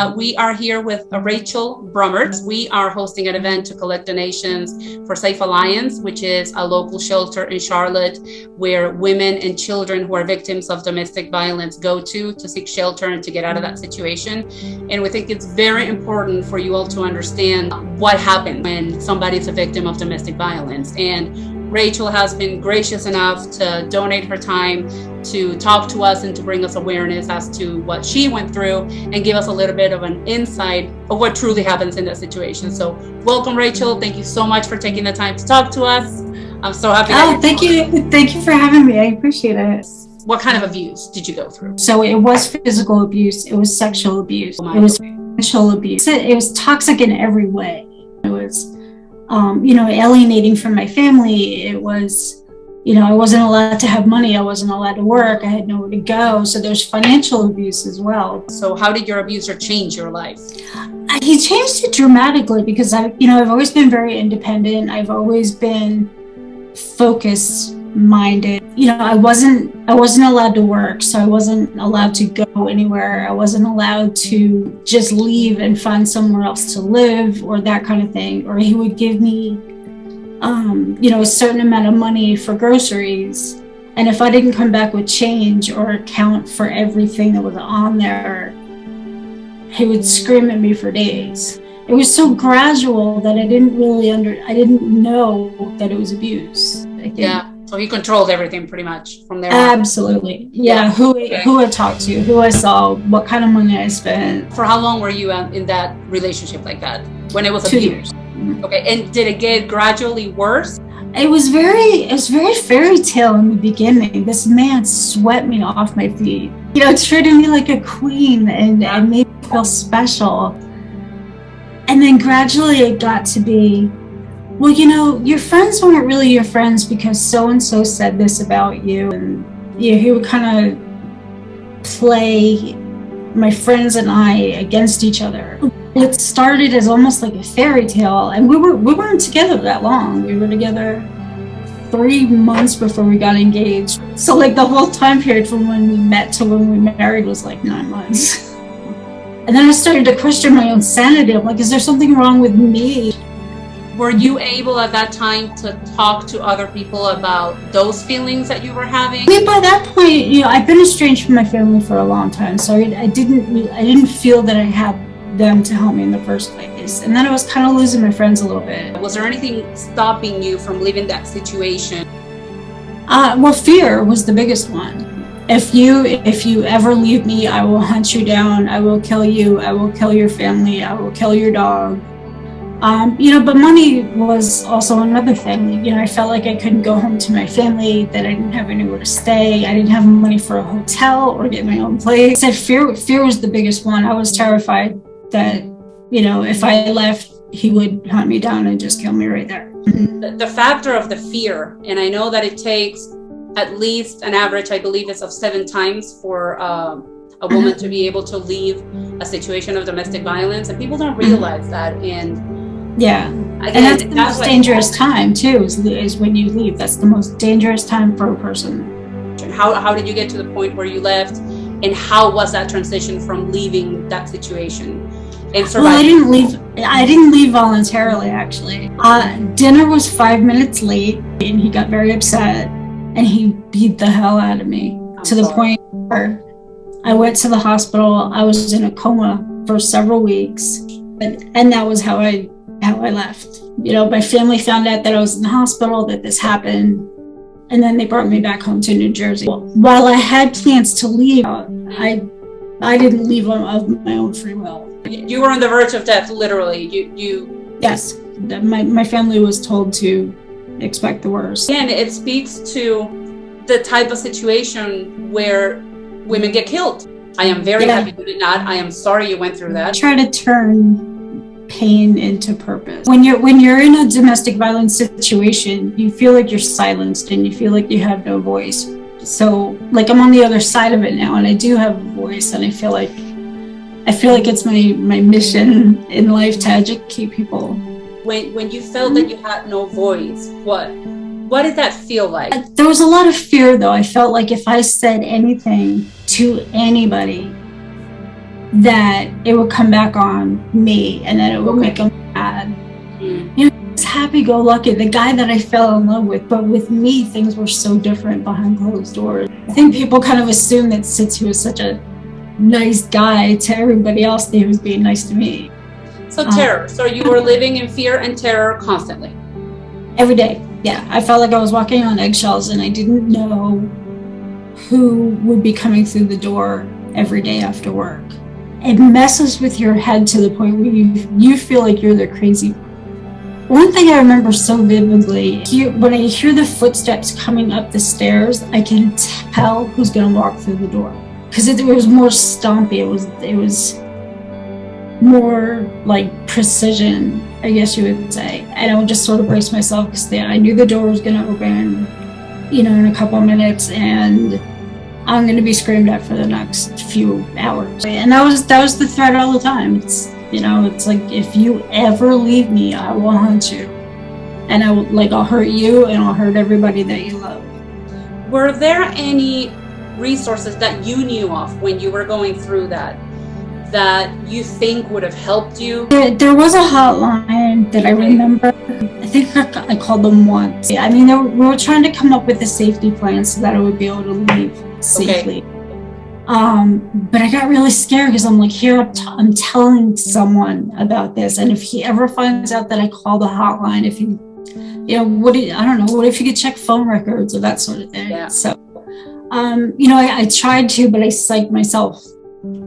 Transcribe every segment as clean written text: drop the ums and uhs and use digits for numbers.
We are here with Rachel Brummert. We are hosting an event to collect donations for Safe Alliance, which is a local shelter in Charlotte where women and children who are victims of domestic violence go to seek shelter and to get out of that situation. And we think it's very important for you all to understand what happens when somebody's a victim of domestic violence. And Rachel has been gracious enough to donate her time to talk to us and to bring us awareness as to what she went through and give us a little bit of an insight of what truly happens in that situation. So welcome, Rachel. Thank you so much for taking the time to talk to us. I'm so happy. Thank you. Thank you for having me. I appreciate it. What kind of abuse did you go through? So it was physical abuse. It was sexual abuse. It was financial abuse. It was toxic in every way. It was alienating from my family. It was, I wasn't allowed to have money. I wasn't allowed to work. I had nowhere to go. So there's financial abuse as well. So how did your abuser change your life? He changed it dramatically because I've always been very independent. I've always been focus minded. I wasn't allowed to work, so I wasn't allowed to go anywhere. I wasn't allowed to just leave and find somewhere else to live or that kind of thing. Or he would give me, a certain amount of money for groceries. And if I didn't come back with change or account for everything that was on there, he would scream at me for days. It was so gradual that I didn't know that it was abuse. Yeah. So he controlled everything pretty much from there. Absolutely. Yeah. Who I talked to, who I saw, what kind of money I spent. For how long were you in that relationship like that? When it was 2 years. Okay. And did it get gradually worse? It was very fairy tale in the beginning. This man swept me off my feet. Treated me like a queen and made me feel special. And then gradually it got to be, well, your friends weren't really your friends because so-and-so said this about you. And he would kind of play my friends and I against each other. It started as almost like a fairy tale. And we weren't together that long. We were together 3 months before we got engaged. So like the whole time period from when we met to when we married was like 9 months. And then I started to question my own sanity. I'm like, is there something wrong with me? Were you able at that time to talk to other people about those feelings that you were having? I mean, by that point, I've been estranged from my family for a long time, so I didn't feel that I had them to help me in the first place. And then I was kind of losing my friends a little bit. Was there anything stopping you from leaving that situation? Well, fear was the biggest one. If you ever leave me, I will hunt you down. I will kill you. I will kill your family. I will kill your dog. But money was also another thing. I felt like I couldn't go home to my family, that I didn't have anywhere to stay. I didn't have money for a hotel or get my own place. Fear was the biggest one. I was terrified that, if I left, he would hunt me down and just kill me right there. The factor of the fear, and I know that it takes at least an average, I believe, is of 7 times for a woman to be able to leave a situation of domestic violence, and people don't realize that. And yeah, again, and that's the most dangerous time too, is when you leave. That's the most dangerous time for a person. How did you get to the point where you left, and how was that transition from leaving that situation and surviving? Well, I didn't leave voluntarily, actually. Dinner was 5 minutes late, and he got very upset, and he beat the hell out of me the point where I went to the hospital. I was in a coma for several weeks, and that was how I left. My family found out that I was in the hospital, that this happened, and then they brought me back home to New Jersey. While I had plans to leave, I didn't leave of my own free will. You were on the verge of death, literally. Yes, my family was told to expect the worst. And it speaks to the type of situation where women get killed. I am very happy you did not. I am sorry you went through that. Try to turn pain into purpose. When you're in a domestic violence situation, you feel like you're silenced and you feel like you have no voice. So like I'm on the other side of it now, and I do have a voice, and I feel like it's my mission in life to educate people. When you felt that you had no voice, what did that feel like? There was a lot of fear, though. I felt like if I said anything to anybody, that it would come back on me, and then it would make them mad. You know, it's happy-go-lucky, the guy that I fell in love with, but with me, things were so different behind closed doors. I think people kind of assume that since he was such a nice guy to everybody else, that he was being nice to me. So terror. So you were living in fear and terror constantly? Every day, yeah. I felt like I was walking on eggshells, and I didn't know who would be coming through the door every day after work. It messes with your head to the point where you feel like you're the crazy one. One thing I remember so vividly, when I hear the footsteps coming up the stairs, I can tell who's going to walk through the door. Because it was more stompy. It was more like precision, I guess you would say. And I would just sort of brace myself because I knew the door was going to open, you know, in a couple of minutes, and I'm going to be screamed at for the next few hours. And that was the threat all the time. It's, you know, it's like, if you ever leave me, I will hunt you. And I'll hurt you, and I'll hurt everybody that you love. Were there any resources that you knew of when you were going through that you think would have helped you? There was a hotline that I remember. I think I called them once. I mean, we were trying to come up with a safety plan so that I would be able to leave safely. But I got really scared because I'm like, here, I'm telling someone about this, and if he ever finds out that I called the hotline, if he, you know, I don't know, what if you could check phone records or that sort of thing? Yeah. So, you know, I tried to, but I psyched myself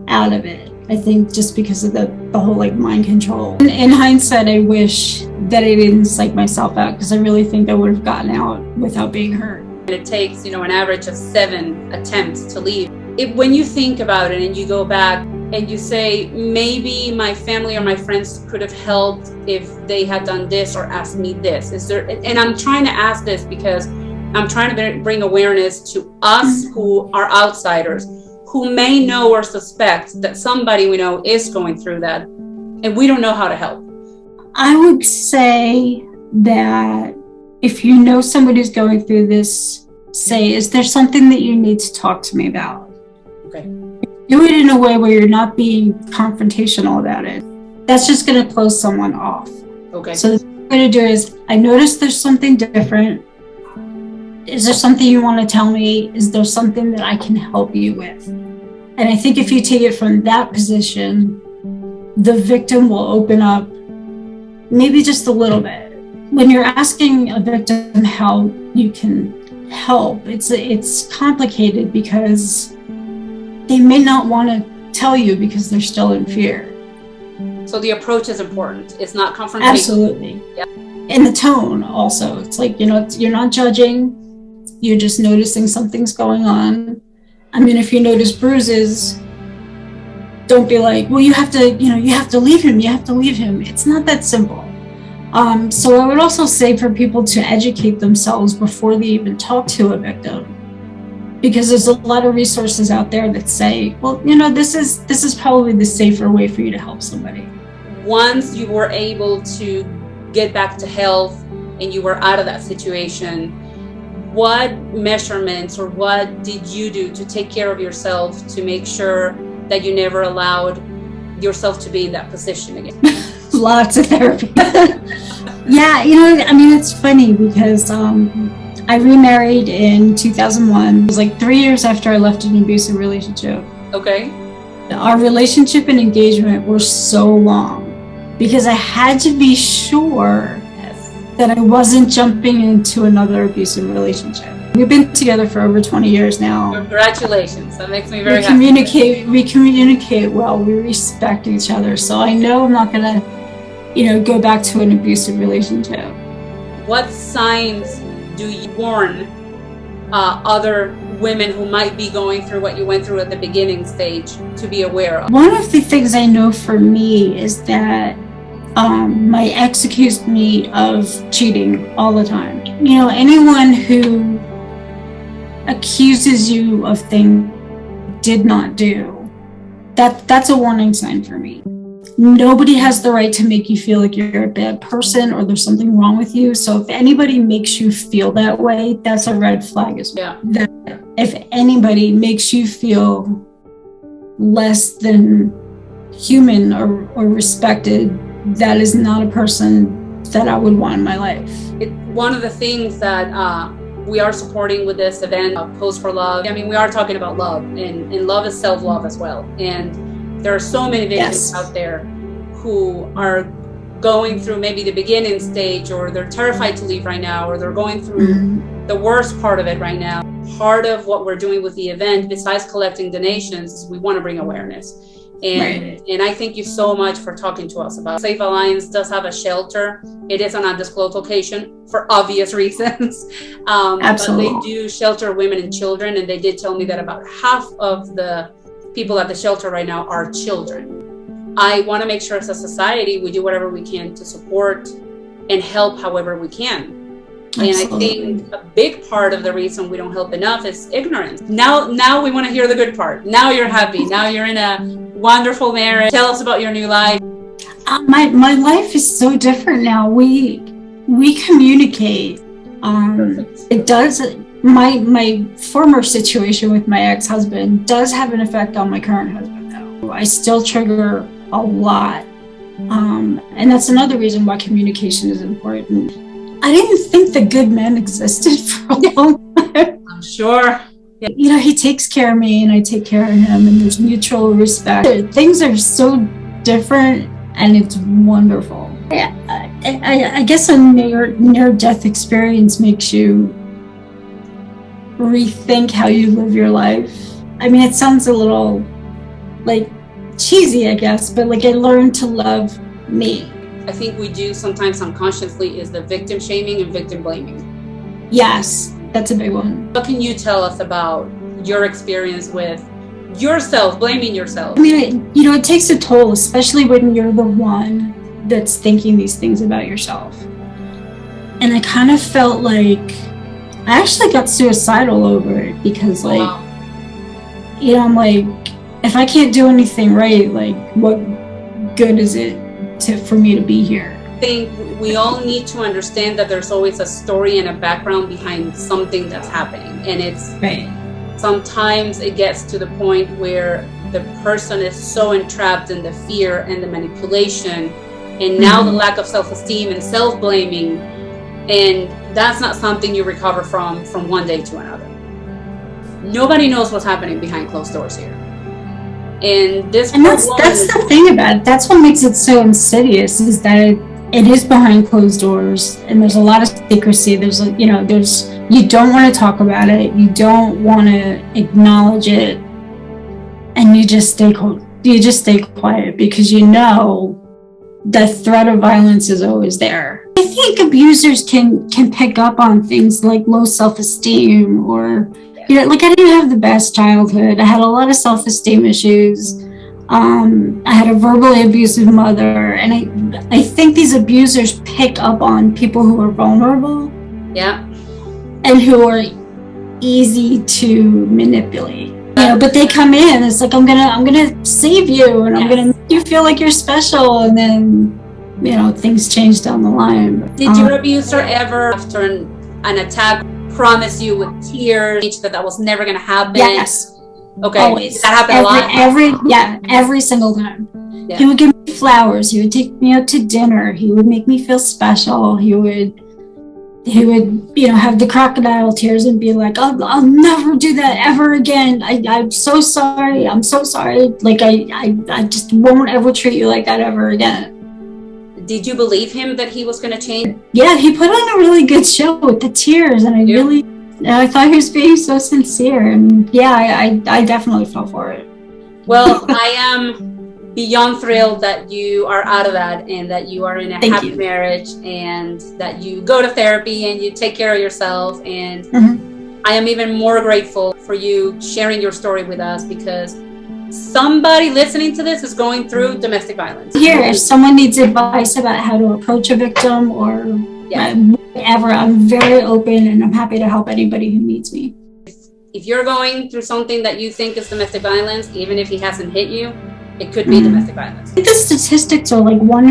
out of it. I think just because of the whole like mind control. In hindsight, I wish that I didn't psych myself out, because I really think I would have gotten out without being hurt. It takes, you know, an average of 7 attempts to leave. When you think about it and you go back and you say, maybe my family or my friends could have helped if they had done this or asked me this. And I'm trying to ask this because I'm trying to bring awareness to us who are outsiders, who may know or suspect that somebody we know is going through that, and we don't know how to help. I would say that if you know somebody who's going through this, say, is there something that you need to talk to me about? Okay. Do it in a way where you're not being confrontational about it. That's just going to close someone off. Okay. So what I'm going to do is, I noticed there's something different. Is there something you want to tell me? Is there something that I can help you with? And I think if you take it from that position, the victim will open up maybe just a little bit. When you're asking a victim how you can help, it's complicated because they may not want to tell you because they're still in fear. So the approach is important. It's not confrontational. Absolutely. Yeah. And the tone also. It's like, you know, you're not judging. You're just noticing something's going on. I mean, if you notice bruises, don't be like, well, you have to leave him. You have to leave him. It's not that simple. So I would also say for people to educate themselves before they even talk to a victim, because there's a lot of resources out there that say, well, you know, this is probably the safer way for you to help somebody. Once you were able to get back to health and you were out of that situation, what measurements or what did you do to take care of yourself to make sure that you never allowed yourself to be in that position again? Lots of therapy. Yeah, you know, I mean, it's funny because I remarried in 2001. It was like 3 years after I left an abusive relationship. Okay. Our relationship and engagement were so long because I had to be sure that I wasn't jumping into another abusive relationship. We've been together for over 20 years now. Congratulations. That makes me very happy. We communicate well. We respect each other. So I know I'm not going to, you know, go back to an abusive relationship. What signs do you warn other women who might be going through what you went through at the beginning stage to be aware of? One of the things I know for me is that my ex accused me of cheating all the time. You know, anyone who accuses you of things you did not do, that's a warning sign for me. Nobody has the right to make you feel like you're a bad person or there's something wrong with you. So if anybody makes you feel that way, that's a red flag as well. Yeah. That if anybody makes you feel less than human or respected, that is not a person that I would want in my life. One of the things that we are supporting with this event, Pose for Love, I mean, we are talking about love, and love is self-love as well. And there are so many victims out there who are going through maybe the beginning stage, or they're terrified to leave right now, or they're going through the worst part of it right now. Part of what we're doing with the event, besides collecting donations, is we want to bring awareness. And I thank you so much for talking to us about it. Safe Alliance does have a shelter. It is an undisclosed location for obvious reasons. Absolutely. But they do shelter women and children, and they did tell me that about half of the people at the shelter right now are children. I want to make sure as a society we do whatever we can to support and help however we can. And absolutely. I think a big part of the reason we don't help enough is ignorance. Now we want to hear the good part. Now you're happy. Now you're in a wonderful marriage. Tell us about your new life. My life is so different now. We communicate. It does. My former situation with my ex-husband does have an effect on my current husband, though. I still trigger a lot, and that's another reason why communication is important. I didn't think the good men existed for a long time. I'm sure. Yeah. You know, he takes care of me and I take care of him, and there's mutual respect. Things are so different and it's wonderful. I guess a near-death experience makes you rethink how you live your life. I mean, it sounds a little like cheesy, I guess, but like I learned to love me. I think we do sometimes unconsciously is the victim shaming and victim blaming. Yes, that's a big one. What can you tell us about your experience with yourself, blaming yourself? I mean, it takes a toll, especially when you're the one that's thinking these things about yourself. And I kind of felt like I actually got suicidal over it because I'm like, if I can't do anything right, like what good is it for me to be here? I think we all need to understand that there's always a story and a background behind something that's happening. And it's sometimes it gets to the point where the person is so entrapped in the fear and the manipulation, and now the lack of self-esteem and self-blaming, and that's not something you recover from one day to another. Nobody knows what's happening behind closed doors here. And that's the thing about it. That's what makes it so insidious, is that it is behind closed doors, and there's a lot of secrecy. There's you don't want to talk about it, you don't want to acknowledge it, and you just stay quiet because the threat of violence is always there. I think abusers can pick up on things like low self-esteem, or like I didn't have the best childhood. I had a lot of self-esteem issues. I had a verbally abusive mother, and I think these abusers pick up on people who are vulnerable, and who are easy to manipulate. But they come in. It's like I'm gonna save you, and I'm gonna make you feel like you're special, and then things change down the line. Did your abuser ever, after an attack, promise you with tears that was never gonna happen? Yes. Okay. Always. Did that happen a lot? Every single time. Yeah. He would give me flowers. He would take me out to dinner. He would make me feel special. He would have the crocodile tears and be like, I'll never do that ever again. I'm so sorry. I'm so sorry. Like I just won't ever treat you like that ever again. Did you believe him that he was going to change? Yeah, he put on a really good show with the tears, and I thought he was being so sincere, and I definitely fell for it. Well, I am beyond thrilled that you are out of that, and that you are in a happy marriage, and that you go to therapy and you take care of yourself. And I am even more grateful for you sharing your story with us, because somebody listening to this is going through domestic violence. If someone needs advice about how to approach a victim or whatever, I'm very open, and I'm happy to help anybody who needs me. If you're going through something that you think is domestic violence, even if he hasn't hit you, it could be domestic violence. I think the statistics are like one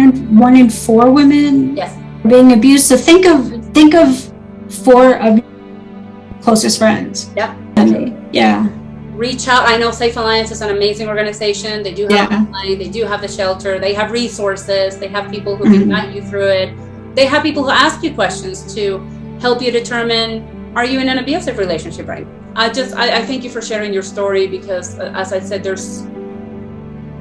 in 4 women being abused. So think of 4 of your closest friends. Yeah. reach out. I know Safe Alliance is an amazing organization. They do have a hotline, they do have the shelter, they have resources, they have people who can guide you through it. They have people who ask you questions to help you determine, are you in an abusive relationship right now? I thank you for sharing your story, because as I said, there's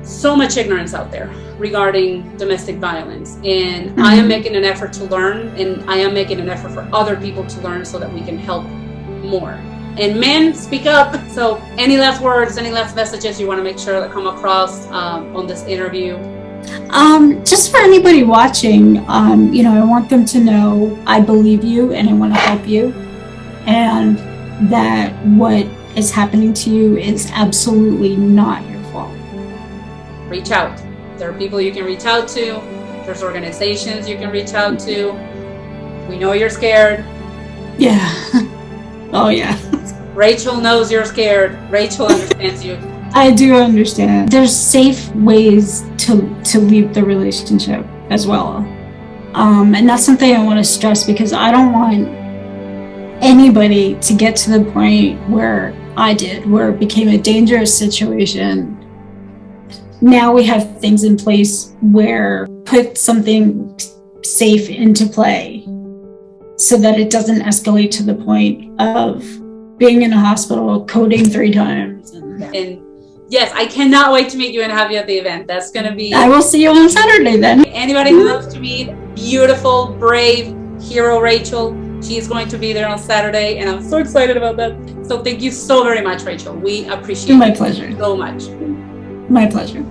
so much ignorance out there regarding domestic violence, and I am making an effort to learn, and I am making an effort for other people to learn so that we can help more. And men, speak up. So any last words, any last messages you want to make sure that come across on this interview? Just for anybody watching, I want them to know I believe you and I want to help you, and that what is happening to you is absolutely not your fault. Reach out. There are people you can reach out to. There's organizations you can reach out to. We know you're scared. Yeah. Oh, yeah. Rachel knows you're scared. Rachel understands you. I do understand. There's safe ways to leave the relationship as well. And that's something I want to stress, because I don't want anybody to get to the point where I did, where it became a dangerous situation. Now we have things in place where put something safe into play so that it doesn't escalate to the point of being in a hospital, coding 3 times. And yes, I cannot wait to meet you and have you at the event. That's going to be... I will see you on Saturday then. Anybody who loves to meet beautiful, brave hero Rachel, she is going to be there on Saturday, and I'm so excited about that. So thank you so very much, Rachel. We appreciate My pleasure. So much. My pleasure.